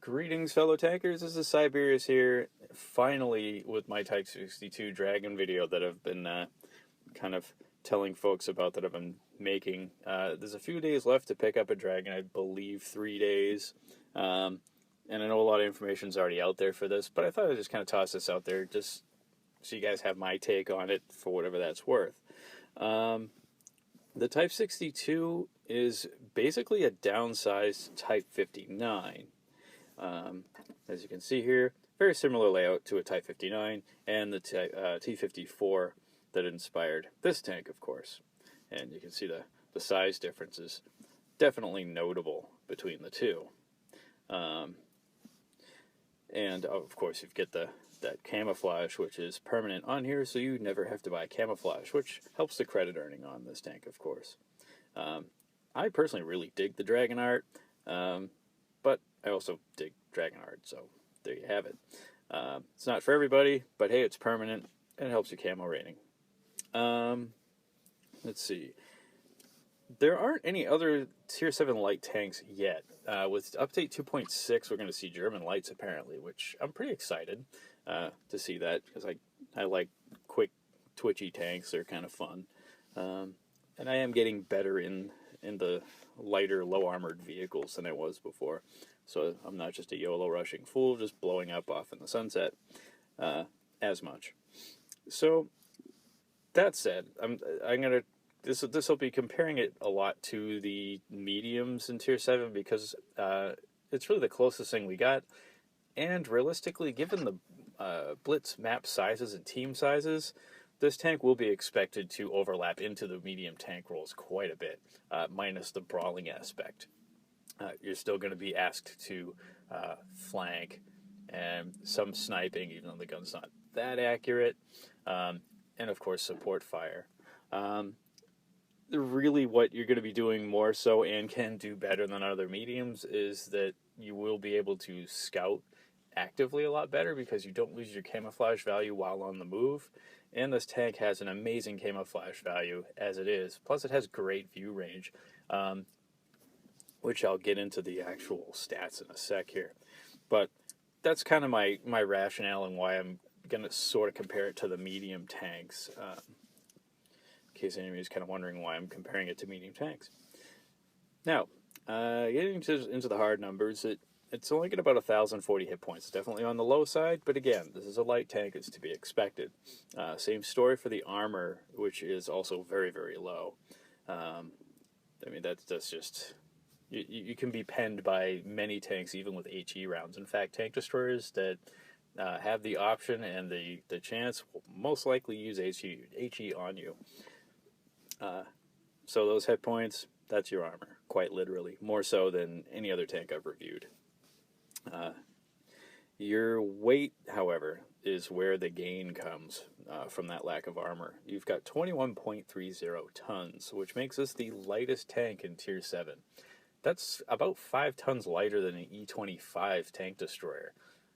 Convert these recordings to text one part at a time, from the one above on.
Greetings, fellow tankers. This is Psyberius here, finally with my Type 62 Dragon video that I've been kind of telling folks about that I've been making. There's a few days left to pick up a Dragon, I believe 3 days. And I know a lot of information's already out there for this, but I thought I'd just kind of toss this out there just so you guys have my take on it for whatever that's worth. The Type 62 is basically a downsized Type 59. As you can see here, very similar layout to a Type 59 and the T-54 that inspired this tank, of course. And you can see the size differences definitely notable between the two. And of course you get that camouflage, which is permanent on here, so you never have to buy camouflage, which helps the credit earning on this tank, of course. I personally really dig the Dragon art, but I also dig Dragon art, so there you have it. It's not for everybody, but hey, it's permanent and it helps your camo rating. Let's see. There aren't any other Tier 7 light tanks yet. With update 2.6, we're going to see German lights, apparently, which I'm pretty excited to see that, because I like quick, twitchy tanks. They're kind of fun. And I am getting better in the lighter, low-armored vehicles than I was before. So I'm not just a YOLO rushing fool, just blowing up off in the sunset as much. So, that said, I'm going to... This will be comparing it a lot to the mediums in Tier 7 because it's really the closest thing we got. And realistically, given the blitz map sizes and team sizes, this tank will be expected to overlap into the medium tank roles quite a bit, minus the brawling aspect. You're still going to be asked to flank and some sniping, even though the gun's not that accurate, and of course support fire. Really what you're going to be doing more so and can do better than other mediums is that you will be able to scout actively a lot better because you don't lose your camouflage value while on the move. And this tank has an amazing camouflage value as it is. Plus it has great view range, which I'll get into the actual stats in a sec here. But that's kind of my rationale and why I'm going to sort of compare it to the medium tanks. In case anybody's kind of wondering why I'm comparing it to medium tanks. Now, getting into the hard numbers, it's only got about 1,040 hit points. It's definitely on the low side, but again, this is a light tank. It's to be expected. Same story for the armor, which is also very, very low. I mean, that's just... You can be penned by many tanks, even with HE rounds. In fact, tank destroyers that have the option and the chance will most likely use HE on you. So those hit points, that's your armor, quite literally, more so than any other tank I've reviewed. Your weight, however, is where the gain comes from that lack of armor. You've got 21.30 tons, which makes this the lightest tank in Tier 7. That's about 5 tons lighter than an E25 tank destroyer.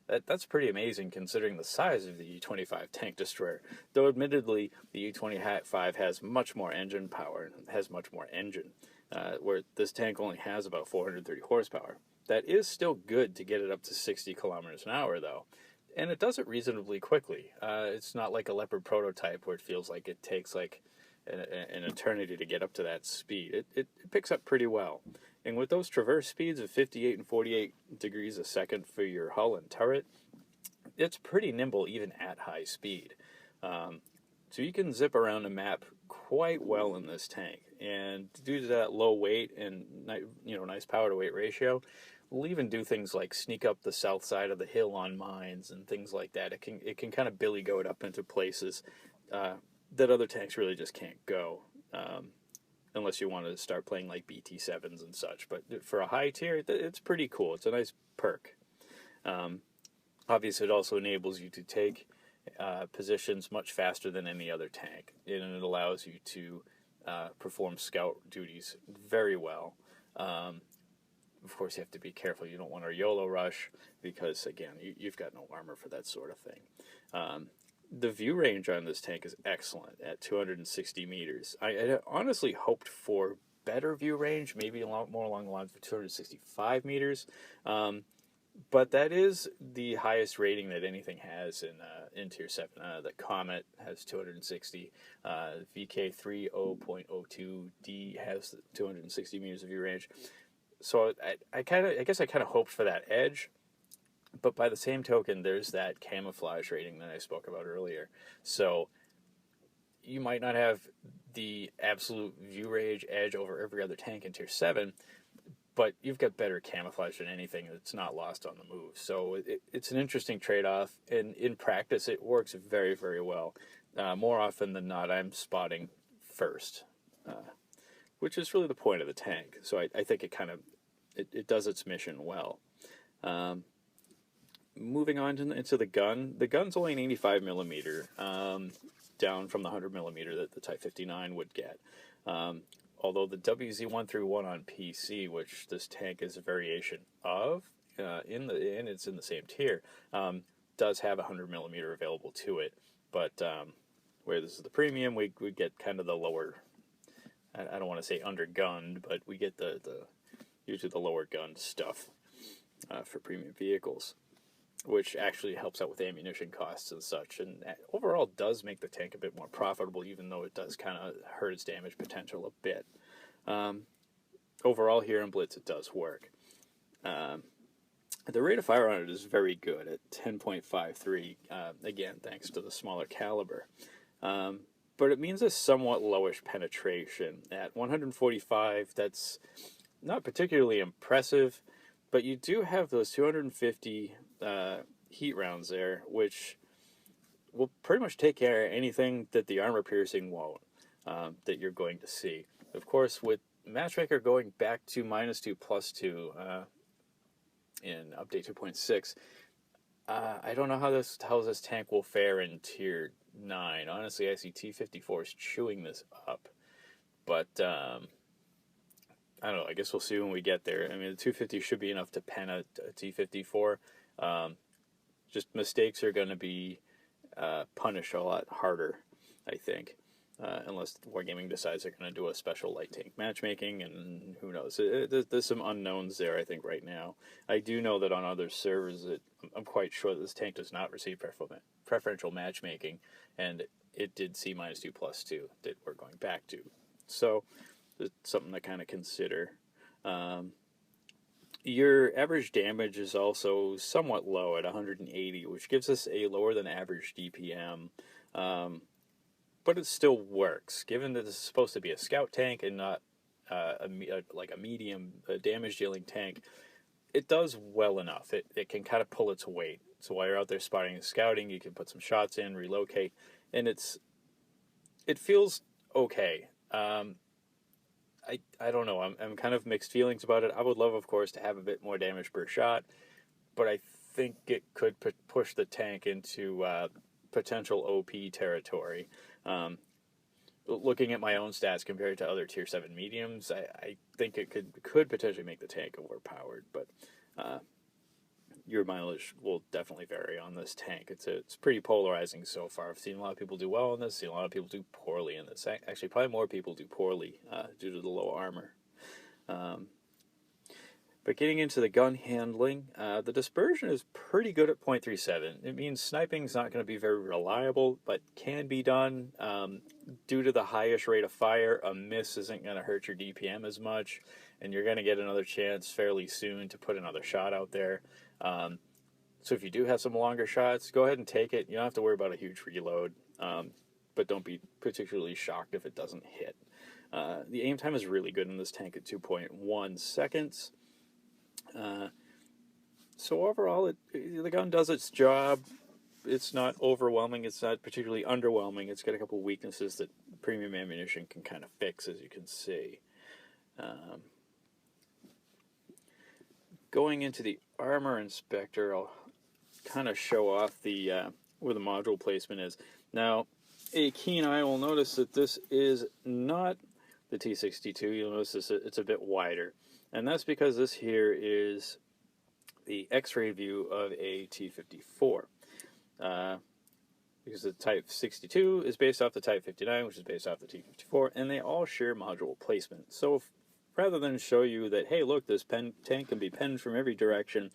That's pretty amazing considering the size of the E25 tank destroyer. Though admittedly, the E25 has much more engine power and has much more engine, where this tank only has about 430 horsepower. That is still good to get it up to 60 kilometers an hour, though. And it does it reasonably quickly. It's not like a Leopard prototype where it feels like it takes like an eternity to get up to that speed. It picks up pretty well. And with those traverse speeds of 58 and 48 degrees a second for your hull and turret, it's pretty nimble even at high speed. So you can zip around a map quite well in this tank. And due to that low weight and nice power to weight ratio, we'll even do things like sneak up the south side of the hill on mines and things like that. It can kind of billy goat up into places that other tanks really just can't go. Unless you want to start playing like BT7s and such. But for a high tier, it's pretty cool. It's a nice perk. Obviously, it also enables you to take positions much faster than any other tank. And it allows you to perform scout duties very well. Of course, you have to be careful. You don't want to YOLO rush because, again, you've got no armor for that sort of thing. The view range on this tank is excellent at 260 meters. I honestly hoped for better view range, maybe a lot more along the lines of 265 meters. But that is the highest rating that anything has in Tier 7. The Comet has 260. VK30.02D has 260 meters of view range. So I guess I kind of hoped for that edge. But by the same token, there's that camouflage rating that I spoke about earlier. So you might not have the absolute view range edge over every other tank in Tier 7, but you've got better camouflage than anything that's not lost on the move. So it's an interesting trade-off, and in practice it works very, very well. More often than not, I'm spotting first, which is really the point of the tank. So I think it does its mission well. Moving on into the gun. The gun's only an 85 millimeter, down from the 100 millimeter that the Type 59 would get. Although the WZ-131 on PC, which this tank is a variation of, and it's in the same tier, does have a 100 millimeter available to it. But where this is the premium, we get kind of the lower. I don't want to say undergunned, but we get the usually the lower gunned stuff for premium vehicles, which actually helps out with ammunition costs and such, and overall does make the tank a bit more profitable, even though it does kind of hurt its damage potential a bit. Overall, here in Blitz, it does work. The rate of fire on it is very good at 10.53, again, thanks to the smaller caliber. But it means a somewhat lowish penetration. At 145, that's not particularly impressive, but you do have those 250 heat rounds there, which will pretty much take care of anything that the armor piercing won't, that you're going to see. Of course, with Matchmaker going back to -2, +2 in update 2.6, I don't know how this tank will fare in Tier 9. Honestly, I see T-54 is chewing this up, but I don't know. I guess we'll see when we get there. I mean, the 250 should be enough to pen a T-54. Just mistakes are going to be punished a lot harder, I think, unless Wargaming decides they're going to do a special light tank matchmaking, and who knows. There's some unknowns there, I think, right now. I do know that on other servers, I'm quite sure that this tank does not receive preferential matchmaking, and it did see -2, +2 that we're going back to. So it's something to kind of consider. Your average damage is also somewhat low at 180, which gives us a lower than average DPM, but it still works. Given that this is supposed to be a scout tank and not like a medium damage dealing tank, it does well enough. It can kind of pull its weight. So while you're out there spotting and scouting, you can put some shots in, relocate, and it feels okay. I don't know. I'm kind of mixed feelings about it. I would love, of course, to have a bit more damage per shot, but I think it could push the tank into potential OP territory. Looking at my own stats compared to other Tier 7 mediums, I think it could potentially make the tank overpowered, but your mileage will definitely vary on this tank. It's pretty polarizing so far. I've seen a lot of people do well on this, seen a lot of people do poorly in this. Actually, probably more people do poorly due to the low armor. But getting into the gun handling, the dispersion is pretty good at 0.37. It means sniping's not going to be very reliable, but can be done. Due to the highest rate of fire, a miss isn't going to hurt your DPM as much, and you're going to get another chance fairly soon to put another shot out there. So if you do have some longer shots, go ahead and take it. You don't have to worry about a huge reload, but don't be particularly shocked if it doesn't hit. The aim time is really good in this tank at 2.1 seconds. So overall, the gun does its job. It's not overwhelming. It's not particularly underwhelming. It's got a couple weaknesses that premium ammunition can kind of fix, as you can see. Going into the armor inspector, I'll kind of show off where the module placement is. Now, a keen eye will notice that this is not the T62. You'll notice it's a bit wider. And that's because this here is the X-ray view of a T54. Because the Type 62 is based off the Type 59, which is based off the T54, and they all share module placement. So rather than show you that, hey, look, this tank can be penned from every direction,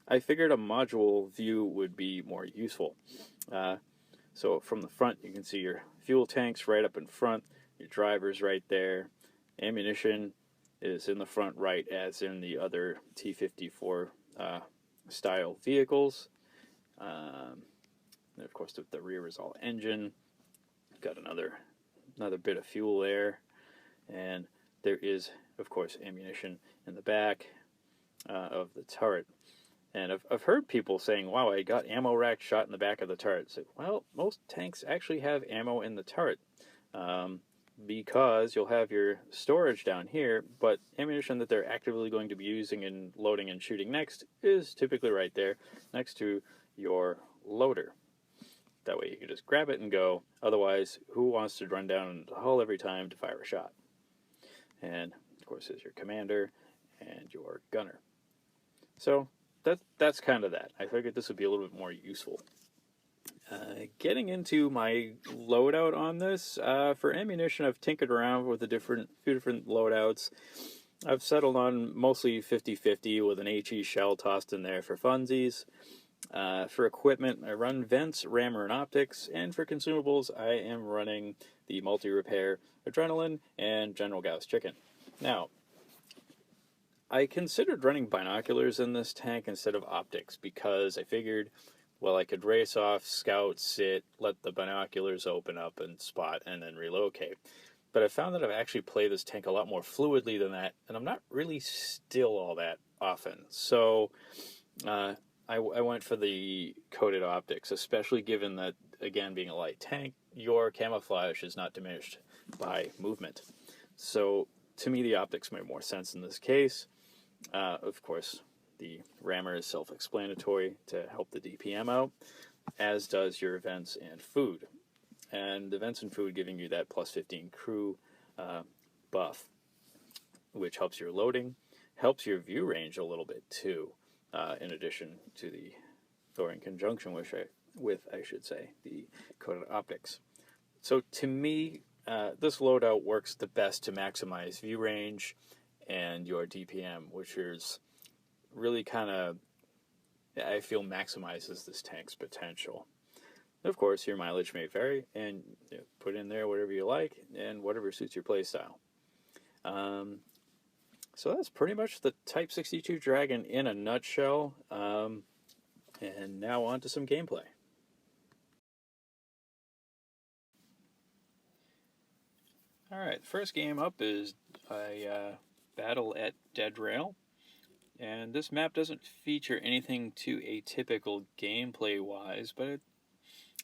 I figured a module view would be more useful. So from the front, you can see your fuel tanks right up in front, your driver's right there, ammunition is in the front right as in the other T-54 style vehicles. And of course, the rear is all engine. Got another bit of fuel there, and there is, of course, ammunition in the back of the turret. And I've heard people saying, wow, I got ammo rack shot in the back of the turret. So, well, most tanks actually have ammo in the turret because you'll have your storage down here, but ammunition that they're actively going to be using and loading and shooting next is typically right there next to your loader. That way you can just grab it and go. Otherwise, who wants to run down the hull every time to fire a shot? And, of course, there's your commander and your gunner. So that's kind of that. I figured this would be a little bit more useful. Getting into my loadout on this, for ammunition, I've tinkered around with a few different loadouts. I've settled on mostly 50-50 with an HE shell tossed in there for funsies. For equipment, I run vents, rammer, and optics, and for consumables, I am running the multi-repair, adrenaline, and General Gauss chicken. Now, I considered running binoculars in this tank instead of optics because I figured, well, I could race off, scout, sit, let the binoculars open up and spot, and then relocate. But I found that I've actually played this tank a lot more fluidly than that, and I'm not really still all that often. So I went for the coated optics, especially given that, again, being a light tank, your camouflage is not diminished by movement. So to me, the optics made more sense in this case. Of course, the rammer is self-explanatory to help the DPM out, as does your vents and food. And the vents and food giving you that plus 15 crew buff, which helps your loading, helps your view range a little bit too, in addition to or in conjunction with, the coated optics. So to me, this loadout works the best to maximize view range and your DPM, which is really kind of, I feel, maximizes this tank's potential. Of course, your mileage may vary, and put in there whatever you like and whatever suits your playstyle. So that's pretty much the Type 62 Dragon in a nutshell. And now on to some gameplay. Alright, the first game up is a battle at Dead Rail. And this map doesn't feature anything too atypical gameplay-wise, but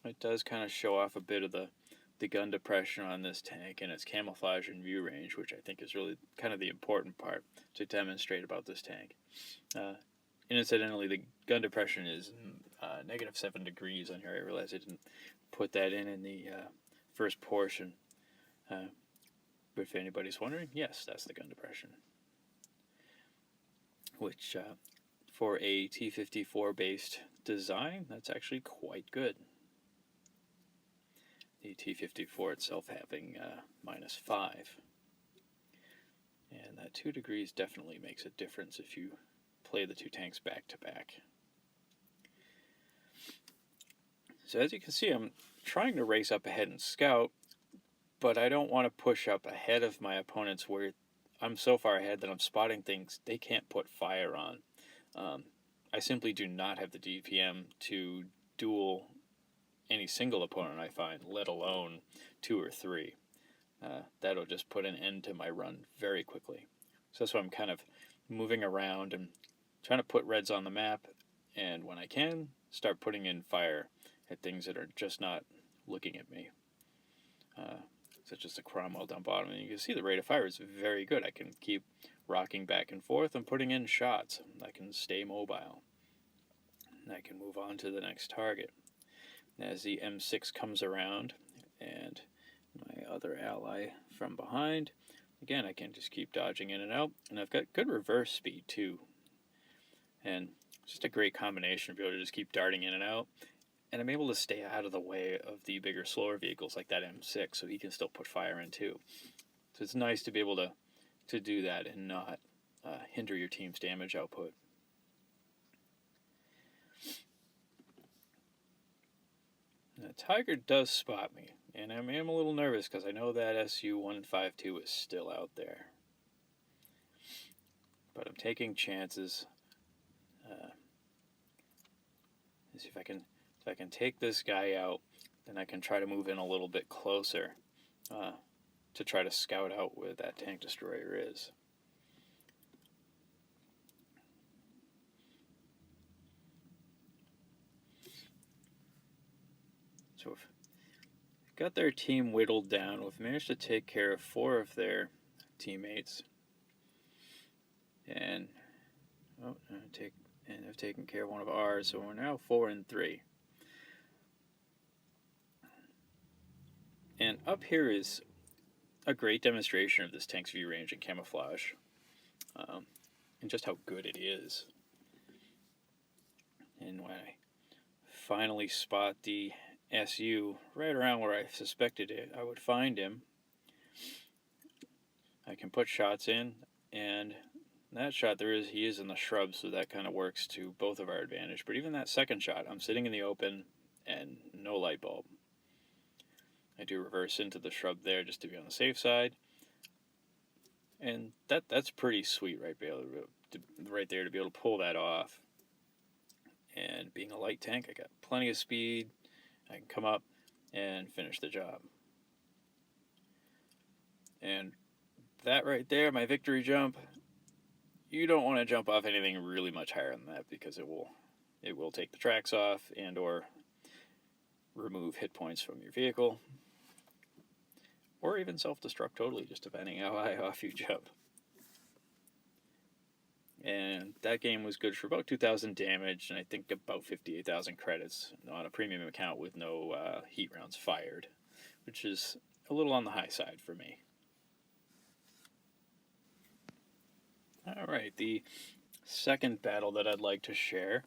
it does kind of show off a bit of the gun depression on this tank and its camouflage and view range, which I think is really kind of the important part to demonstrate about this tank. Incidentally, the gun depression is negative 7 degrees on here. I realized I didn't put that in the first portion. But if anybody's wondering, yes, that's the gun depression. Which, for a T-54 based design, that's actually quite good. The T-54 itself having -5. And that 2 degrees definitely makes a difference if you play the two tanks back to back. So as you can see, I'm trying to race up ahead and scout, but I don't want to push up ahead of my opponents where I'm so far ahead that I'm spotting things they can't put fire on. I simply do not have the DPM to duel any single opponent I find, let alone 2 or 3. That'll just put an end to my run very quickly. So that's why I'm kind of moving around and trying to put reds on the map, and when I can, start putting in fire at things that are just not looking at me. Such as the Cromwell down bottom. And you can see the rate of fire is very good. I can keep rocking back and forth and putting in shots. I can stay mobile. And I can move on to the next target. As the M6 comes around and my other ally from behind, again, I can just keep dodging in and out. And I've got good reverse speed too. And just a great combination of being able to just keep darting in and out. And I'm able to stay out of the way of the bigger, slower vehicles like that M6, so he can still put fire in too. So it's nice to be able to do that and not hinder your team's damage output. The Tiger does spot me, and I am a little nervous because I know that SU-152 is still out there. But I'm taking chances. See if I can take this guy out, then I can try to move in a little bit closer to try to scout out where that tank destroyer is. So we've got their team whittled down. We've managed to take care of 4 of their teammates, and they've taken care of 1 of ours. So we're now 4-3. And up here is a great demonstration of this tank's view range and camouflage, and just how good it is. And when I finally spot the SU right around where I suspected I would find him, I can put shots in, and that shot he is in the shrubs, so that kind of works to both of our advantage. But even that second shot, I'm sitting in the open and no light bulb. I do reverse into the shrub there just to be on the safe side, and that's pretty sweet right there to be able to pull that off. And being a light tank, I got plenty of speed. I can come up and finish the job. And that right there, my victory jump, you don't want to jump off anything really much higher than that, because it will take the tracks off and or remove hit points from your vehicle, or even self-destruct totally, just depending how high off you jump. And that game was good for about 2,000 damage, and I think about 58,000 credits on a premium account with no heat rounds fired, which is a little on the high side for me. Alright, the second battle that I'd like to share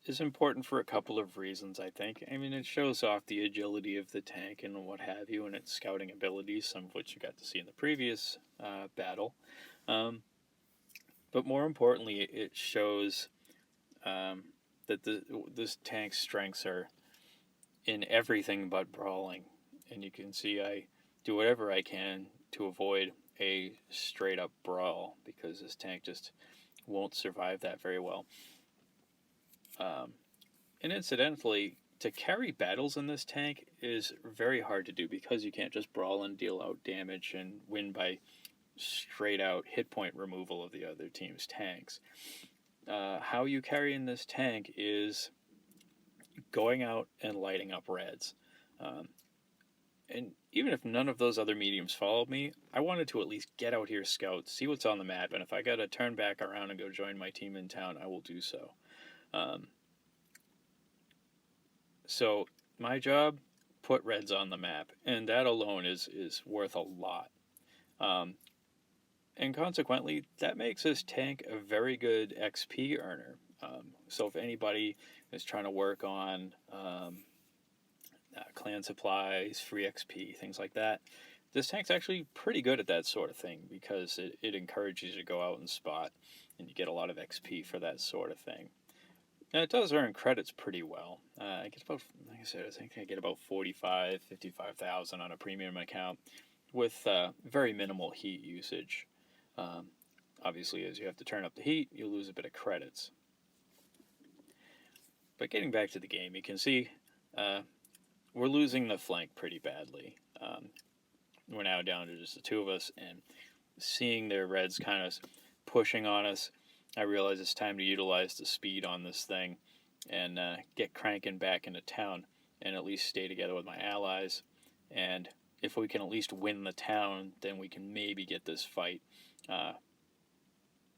is important for a couple of reasons, I think. I mean, it shows off the agility of the tank and what have you, and its scouting abilities, some of which you got to see in the previous battle. But more importantly, it shows that this tank's strengths are in everything but brawling. And you can see I do whatever I can to avoid a straight-up brawl, because this tank just won't survive that very well. And incidentally, to carry battles in this tank is very hard to do, because you can't just brawl and deal out damage and win by straight out hit point removal of the other team's tanks. How you carry in this tank is going out and lighting up reds. And even if none of those other mediums followed me, I wanted to at least get out here, scout, see what's on the map, and if I gotta turn back around and go join my team in town, I will do so. So my job, put reds on the map, and that alone is worth a lot. And consequently, that makes this tank a very good XP earner. So if anybody is trying to work on clan supplies, free XP, things like that, this tank's actually pretty good at that sort of thing, because it encourages you to go out and spot, and you get a lot of XP for that sort of thing. And it does earn credits pretty well. I get about, like I said, I think I get about 55,000 on a premium account with very minimal heat usage. Obviously, as you have to turn up the heat, you lose a bit of credits. But getting back to the game, you can see we're losing the flank pretty badly. We're now down to just the 2 of us, and seeing their reds kind of pushing on us, I realize it's time to utilize the speed on this thing and get cranking back into town, and at least stay together with my allies. And if we can at least win the town, then we can maybe get this fight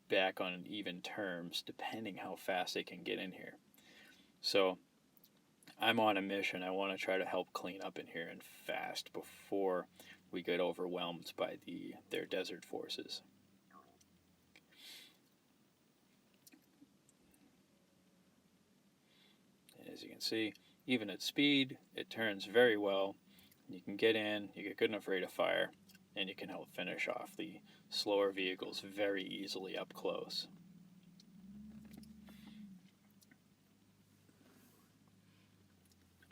back on even terms, depending how fast they can get in here. So I'm on a mission. I want to try to help clean up in here and fast before we get overwhelmed by their desert forces. And as you can see, even at speed, it turns very well. You can get in, you get good enough rate of fire, and you can help finish off the slower vehicles very easily up close.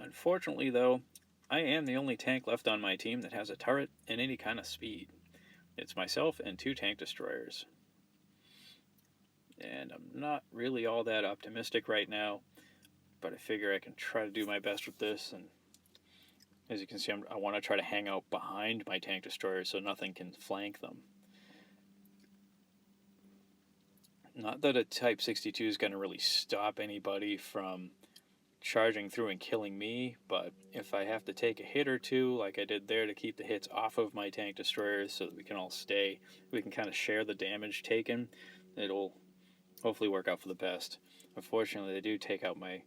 Unfortunately, though, I am the only tank left on my team that has a turret and any kind of speed. It's myself and 2 tank destroyers. And I'm not really all that optimistic right now, but I figure I can try to do my best with this. And as you can see, I want to try to hang out behind my tank destroyers so nothing can flank them. Not that a Type 62 is going to really stop anybody from charging through and killing me, but if I have to take a hit or two like I did there to keep the hits off of my tank destroyers so that we can all we can kind of share the damage taken, it'll hopefully work out for the best. Unfortunately, they do take out my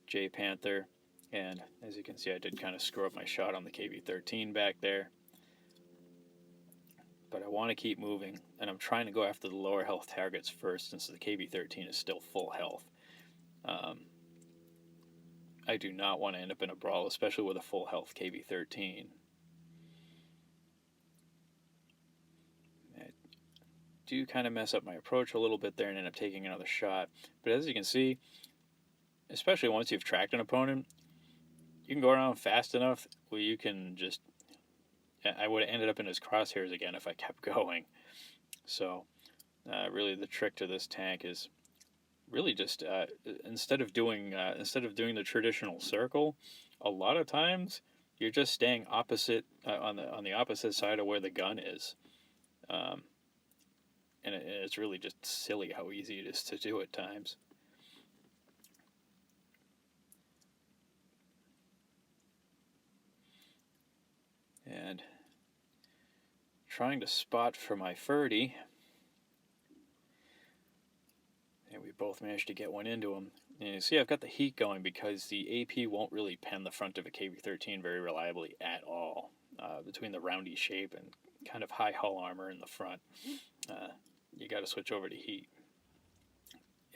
J Panther, and as you can see, I did kind of screw up my shot on the KV-13 back there. But I want to keep moving, and I'm trying to go after the lower health targets first since the KV-13 is still full health. I do not want to end up in a brawl, especially with a full health KV-13. I do kind of mess up my approach a little bit there and end up taking another shot. But as you can see, especially once you've tracked an opponent, you can go around fast enough where you can just... I would have ended up in his crosshairs again if I kept going. So, really the trick to this tank is really just instead of doing the traditional circle, a lot of times you're just staying opposite on the opposite side of where the gun is, and it's really just silly how easy it is to do at times. And trying to spot for my 30. And we both managed to get one into him. And you see I've got the heat going because the AP won't really pen the front of a KV-13 very reliably at all. Between the roundy shape and kind of high hull armor in the front, you got to switch over to heat.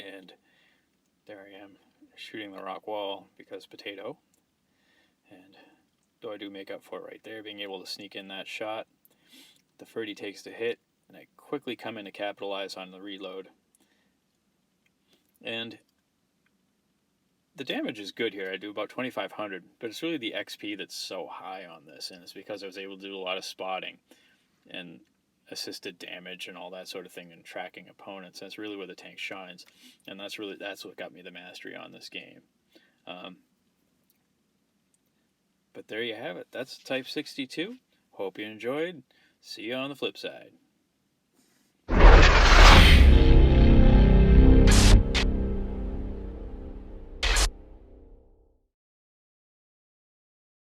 And there I am, shooting the rock wall because potato. And though I do make up for it right there, being able to sneak in that shot, the 30 takes the hit, and I quickly come in to capitalize on the reload. And the damage is good here. I do about 2,500, but it's really the XP that's so high on this, and it's because I was able to do a lot of spotting and assisted damage and all that sort of thing and tracking opponents. That's really where the tank shines, and that's what got me the mastery on this game. But there you have it. That's Type 62. Hope you enjoyed. See you on the flip side.